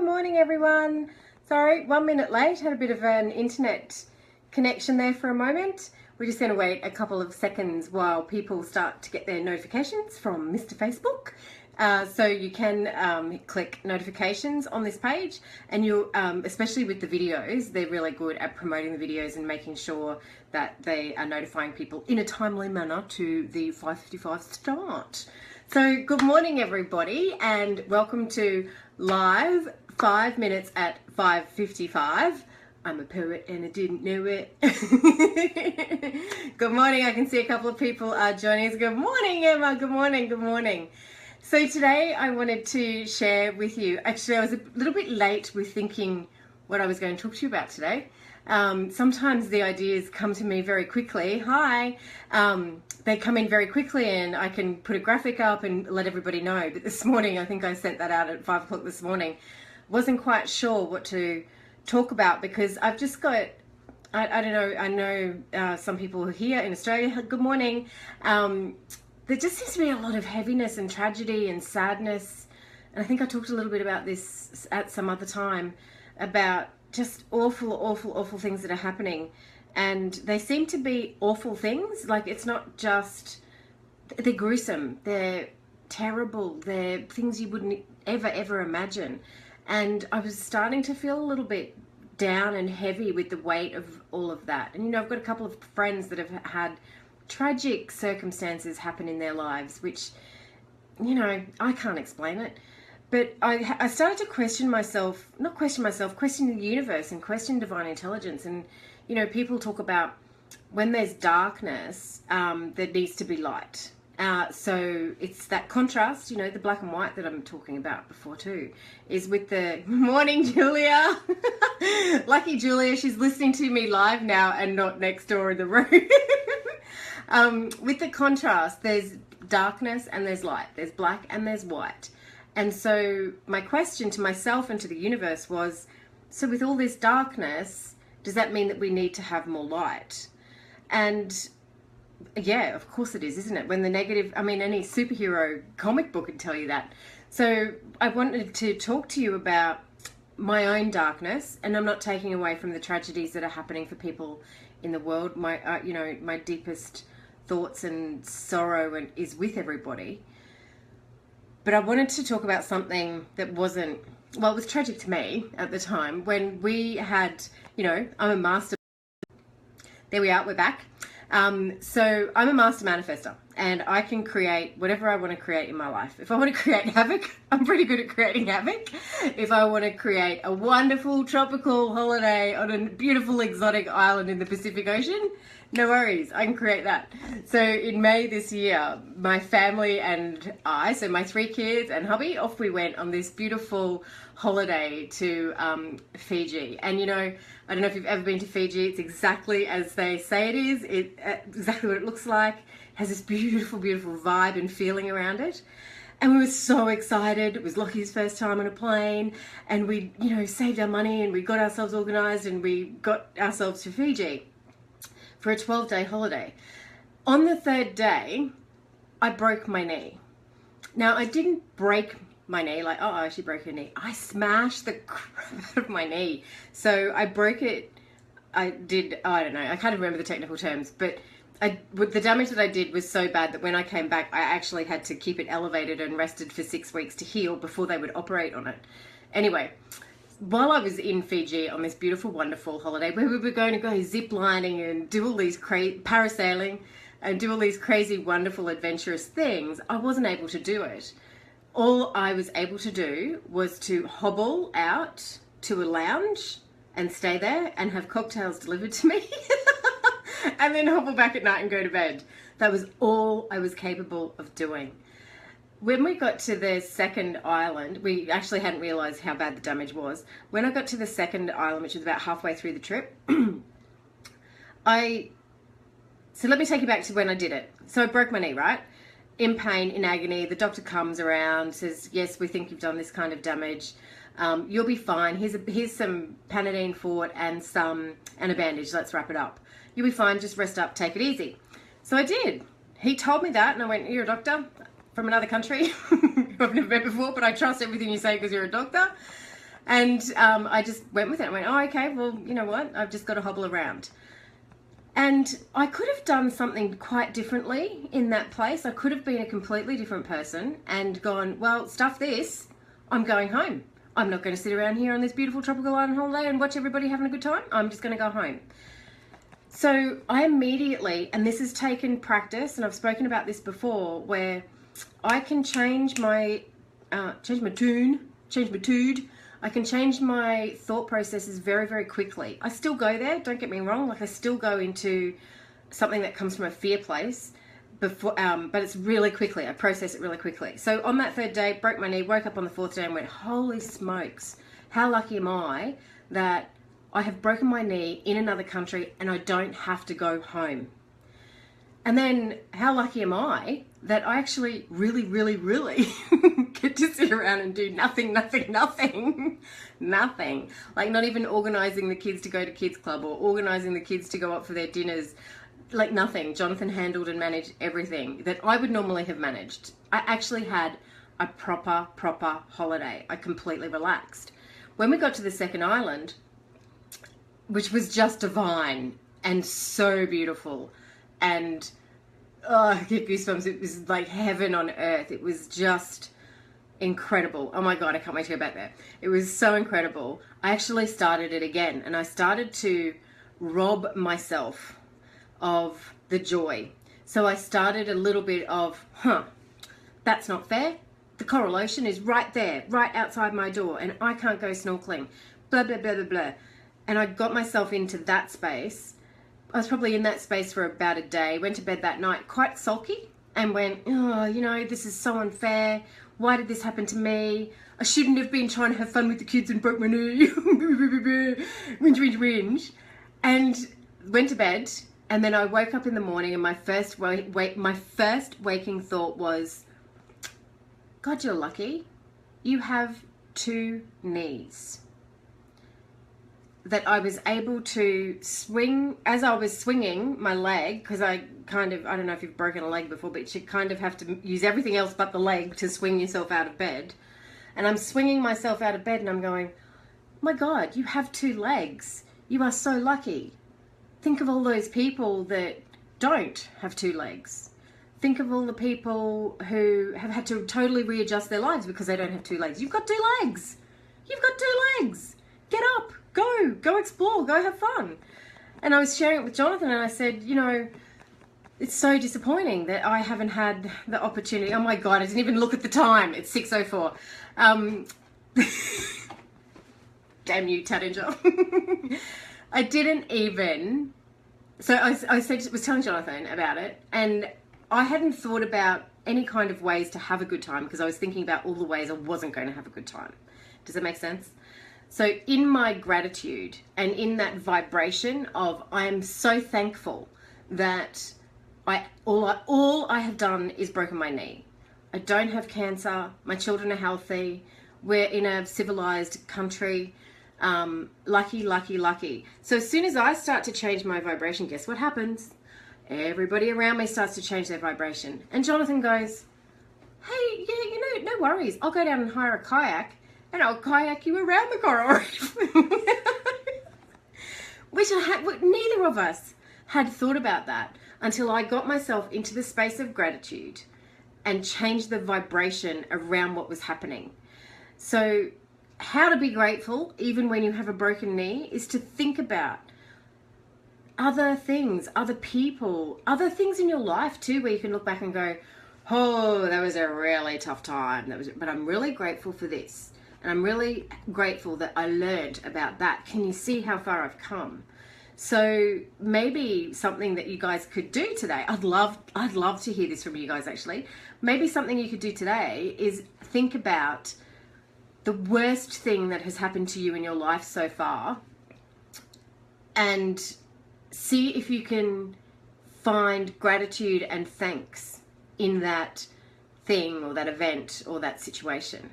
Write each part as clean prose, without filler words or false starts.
Good morning, everyone. Sorry, 1 minute late. Had a bit of an internet connection there for a moment. We're just going to wait a couple of seconds while people start to get their notifications from Mr. Facebook. So you can click notifications on this page, and you, especially with the videos, they're really good at promoting the videos and making sure that they are notifying people in a timely manner to the 5:55 start. So good morning, everybody, and welcome to live 5 minutes at 5:55. I'm a poet and I didn't know it. Good morning. I can see a couple of people are joining us. Good morning, Emma. Good morning. Good morning. So today I wanted to share with you, actually I was a little bit late with thinking what I was going to talk to you about today. Sometimes the ideas come to me very quickly. Hi. They come in very quickly and I can put a graphic up and let everybody know. But this morning, I think I sent that out at 5 o'clock this morning. Wasn't quite sure what to talk about because I've just got, I don't know, I know some people here in Australia, good morning. There just seems to be a lot of heaviness and tragedy and sadness. And I think I talked a little bit about this at some other time about just awful things that are happening. And they seem to be awful things. Like, it's not just, they're gruesome, they're terrible, they're things you wouldn't ever imagine. And I was starting to feel a little bit down and heavy with the weight of all of that. And, you know, I've got a couple of friends that have had tragic circumstances happen in their lives, which, you know, I can't explain it. But I started to question myself, question the universe and question divine intelligence. And, you know, people talk about when there's darkness, there needs to be light. So it's that contrast, you know, the black and white that I'm talking about before too, is with the morning, Julia. Lucky Julia, she's listening to me live now and not next door in the room. With the contrast, there's darkness and there's light. There's black and there's white. And so my question to myself and to the universe was, so with all this darkness, does that mean that we need to have more light? And yeah, of course it is, isn't it? When the negative, I mean, any superhero comic book would tell you that. So I wanted to talk to you about my own darkness, and I'm not taking away from the tragedies that are happening for people in the world. My, you know, my deepest thoughts and sorrow is with everybody. But I wanted to talk about something that wasn't, well, it was tragic to me at the time when we had, you know, I'm a master. There we are, we're back. So I'm a master manifester and I can create whatever I want to create in my life. If I want to create havoc, I'm pretty good at creating havoc. If I want to create a wonderful tropical holiday on a beautiful exotic island in the Pacific Ocean, no worries, I can create that. So in May this year, my family and I, so my 3 kids and hubby, off we went on this beautiful holiday to Fiji. And you know, I don't know if you've ever been to Fiji. It's exactly as they say it is. Exactly what it looks like. It has this beautiful vibe and feeling around it. And we were so excited. It was Lockie's first time on a plane, and we, you know, saved our money and we got ourselves organised and we got ourselves to Fiji for a 12-day holiday. On the 3rd day, I broke my knee. Now, I didn't break my knee, like, oh, she broke her knee. I smashed the crap out of my knee. So I broke it, I don't know, I can't remember the technical terms, but the damage that I did was so bad that when I came back, I actually had to keep it elevated and rested for 6 weeks to heal before they would operate on it. Anyway, while I was in Fiji on this beautiful, wonderful holiday where we were going to go zip lining and do all these parasailing and do all these crazy, wonderful, adventurous things, I wasn't able to do it. All I was able to do was to hobble out to a lounge and stay there and have cocktails delivered to me and then hobble back at night and go to bed. That was all I was capable of doing. When we got to the second island, we actually hadn't realised how bad the damage was. When I got to the second island, which was about halfway through the trip, so let me take you back to when I did it. So I broke my knee, right? In pain, in agony. The doctor comes around, says, yes, we think you've done this kind of damage. You'll be fine. Here's some Panadeine Forte and a bandage. Let's wrap it up. You'll be fine. Just rest up. Take it easy. So I did. He told me that, and I went, you're a doctor from another country who I've never met before, but I trust everything you say because you're a doctor. And I just went with it. I went, oh, okay, well, you know what? I've just got to hobble around. And I could have done something quite differently in that place. I could have been a completely different person and gone, well, stuff this, I'm going home. I'm not going to sit around here on this beautiful tropical island holiday and watch everybody having a good time. I'm just going to go home. So I immediately, and this has taken practice, and I've spoken about this before, where I can change my mood. I can change my thought processes very, very quickly. I still go there, don't get me wrong. Like, I still go into something that comes from a fear place, before, but it's really quickly. I process it really quickly. So on that third day, broke my knee, woke up on the fourth day and went, holy smokes, how lucky am I that I have broken my knee in another country and I don't have to go home. And then how lucky am I that I actually really, really, really get to sit around and do nothing. Like, not even organising the kids to go to kids club or organising the kids to go up for their dinners. Like, nothing. Jonathan handled and managed everything that I would normally have managed. I actually had a proper holiday. I completely relaxed. When we got to the second island, which was just divine and so beautiful, and I get goosebumps. It was like heaven on earth. It was just incredible. Oh my God, I can't wait to go back there. It was so incredible. I actually started it again, and I started to rob myself of the joy. So I started a little bit of, that's not fair. The Coral Ocean is right there, right outside my door, and I can't go snorkeling. Blah, blah, blah, blah, blah. And I got myself into that space. I was probably in that space for about a day, went to bed that night quite sulky and went, oh, you know, this is so unfair. Why did this happen to me? I shouldn't have been trying to have fun with the kids and broke my knee. Whinge. And went to bed. And then I woke up in the morning and my first waking thought was, God, you're lucky. You have 2 knees. That I was able to swing, as I was swinging my leg, because I don't know if you've broken a leg before, but you kind of have to use everything else but the leg to swing yourself out of bed. And I'm swinging myself out of bed and I'm going, my God, you have 2 legs. You are so lucky. Think of all those people that don't have 2 legs. Think of all the people who have had to totally readjust their lives because they don't have 2 legs. You've got 2 legs. You've got 2 legs. Get up. Go explore, go have fun. And I was sharing it with Jonathan and I said, you know, it's so disappointing that I haven't had the opportunity. Oh my God, I didn't even look at the time. It's 6:04. Damn you, Tattinger. I didn't even, so I was telling Jonathan about it, and I hadn't thought about any kind of ways to have a good time because I was thinking about all the ways I wasn't going to have a good time. Does that make sense? So in my gratitude and in that vibration of I am so thankful that all I have done is broken my knee. I don't have cancer. My children are healthy. We're in a civilized country. Lucky. So as soon as I start to change my vibration, guess what happens? Everybody around me starts to change their vibration. And Jonathan goes, hey, yeah, you know, no worries. I'll go down and hire a kayak and I'll kayak you around the coral reef. Which neither of us had thought about that until I got myself into the space of gratitude and changed the vibration around what was happening. So how to be grateful even when you have a broken knee is to think about other things, other people, other things in your life too, where you can look back and go, oh, that was a really tough time. But I'm really grateful for this. And I'm really grateful that I learned about that. Can you see how far I've come? So maybe something that you guys could do today, I'd love to hear this from you guys actually. Maybe something you could do today is think about the worst thing that has happened to you in your life so far and see if you can find gratitude and thanks in that thing or that event or that situation.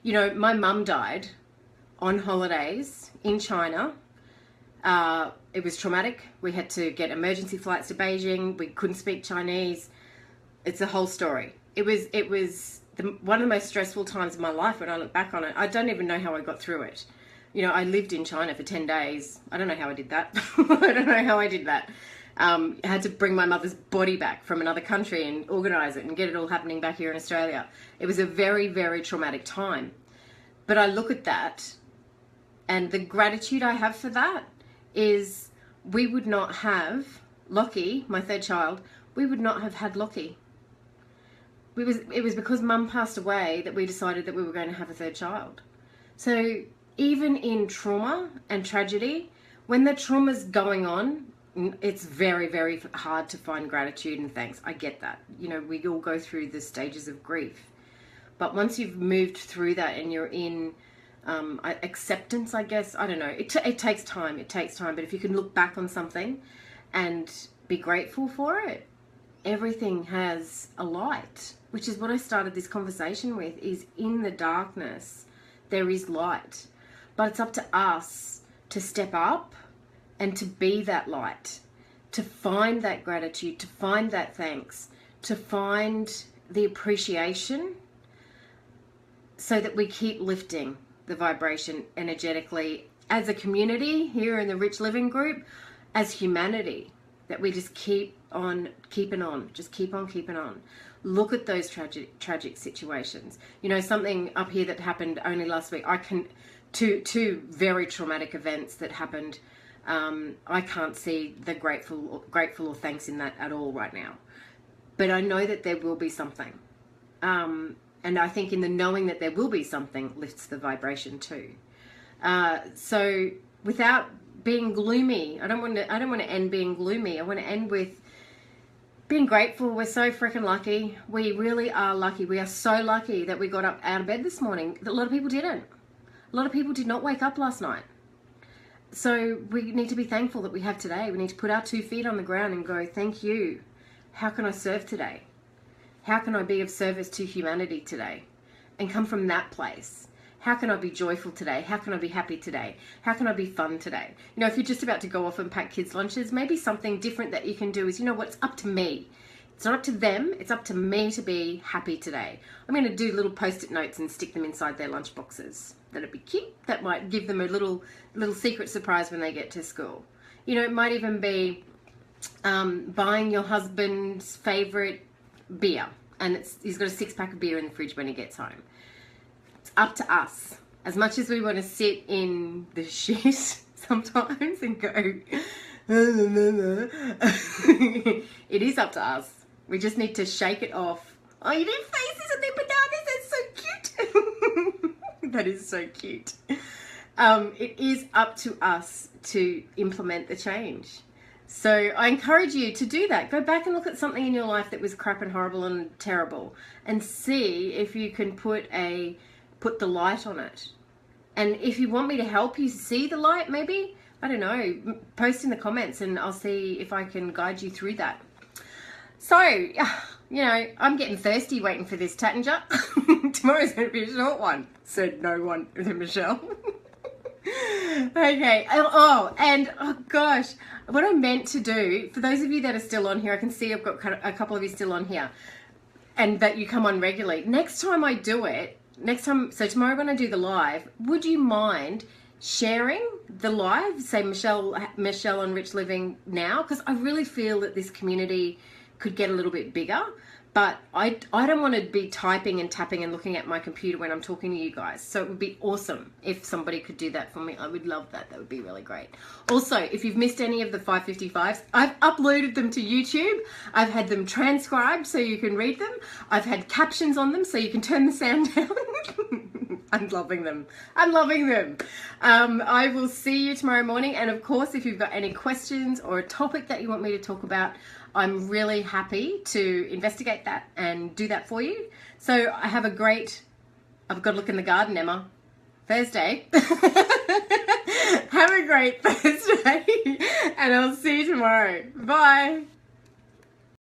You know, my mum died on holidays in China. It was traumatic. We had to get emergency flights to Beijing. We couldn't speak Chinese. It's a whole story. It was one of the most stressful times of my life when I look back on it. I don't even know how I got through it. You know, I lived in China for 10 days. I don't know how I did that. I don't know how I did that. I had to bring my mother's body back from another country and organise it and get it all happening back here in Australia. It was a very, very traumatic time. But I look at that, and the gratitude I have for that is we would not have Lockie, my third child, we would not have had Lockie. It was because Mum passed away that we decided that we were going to have a third child. So even in trauma and tragedy, when the trauma's going on, it's very, very hard to find gratitude and thanks. I get that. You know, we all go through the stages of grief. But once you've moved through that and you're in acceptance, I guess, I don't know. It takes time. It takes time. But if you can look back on something and be grateful for it, everything has a light, which is what I started this conversation with, is in the darkness, there is light. But it's up to us to step up and to be that light, to find that gratitude, to find that thanks, to find the appreciation, so that we keep lifting the vibration energetically as a community here in the Rich Living Group, as humanity, that we just keep on keeping on, just keep on keeping on. Look at those tragic situations. You know, something up here that happened only last week, two very traumatic events that happened. I can't see the grateful or thanks in that at all right now. But I know that there will be something. And I think in the knowing that there will be something lifts the vibration too. So without being gloomy, I don't want to end being gloomy. I want to end with being grateful. We're so freaking lucky. We really are lucky. We are so lucky that we got up out of bed this morning. A lot of people didn't. A lot of people did not wake up last night. So we need to be thankful that we have today. We need to put our 2 feet on the ground and go, thank you. How can I serve today? How can I be of service to humanity today? And come from that place. How can I be joyful today? How can I be happy today? How can I be fun today? You know, if you're just about to go off and pack kids' lunches, maybe something different that you can do is, you know what, it's up to me. It's not up to them, it's up to me to be happy today. I'm going to do little post-it notes and stick them inside their lunch boxes. That'd be cute. That might give them a little secret surprise when they get to school. You know, it might even be buying your husband's favorite beer, and he's got a 6-pack of beer in the fridge when he gets home. It's up to us. As much as we want to sit in the shit sometimes and go, it is up to us. We just need to shake it off. Oh, you did faces and then bananas. That's so cute. That is so cute. It is up to us to implement the change. So I encourage you to do that. Go back and look at something in your life that was crap and horrible and terrible, and see if you can put the light on it. And if you want me to help you see the light, maybe, I don't know, post in the comments and I'll see if I can guide you through that. So, you know, I'm getting thirsty waiting for this Tattinger. Tomorrow's going to be a short one, said no one than Michelle. Okay. Oh gosh, what I meant to do, for those of you that are still on here, I can see I've got a couple of you still on here, and that you come on regularly. Next time I do it, so tomorrow when I do the live, would you mind sharing the live? Say Michelle on Rich Living Now, because I really feel that this community could get a little bit bigger. But I don't want to be typing and tapping and looking at my computer when I'm talking to you guys. So it would be awesome if somebody could do that for me. I would love that. That would be really great. Also, if you've missed any of the 555s, I've uploaded them to YouTube. I've had them transcribed so you can read them. I've had captions on them so you can turn the sound down. I'm loving them. I'm loving them. I will see you tomorrow morning. And of course, if you've got any questions or a topic that you want me to talk about, I'm really happy to investigate that and do that for you. So I have I've got to look in the garden, Emma. Thursday. Have a great Thursday, and I'll see you tomorrow. Bye.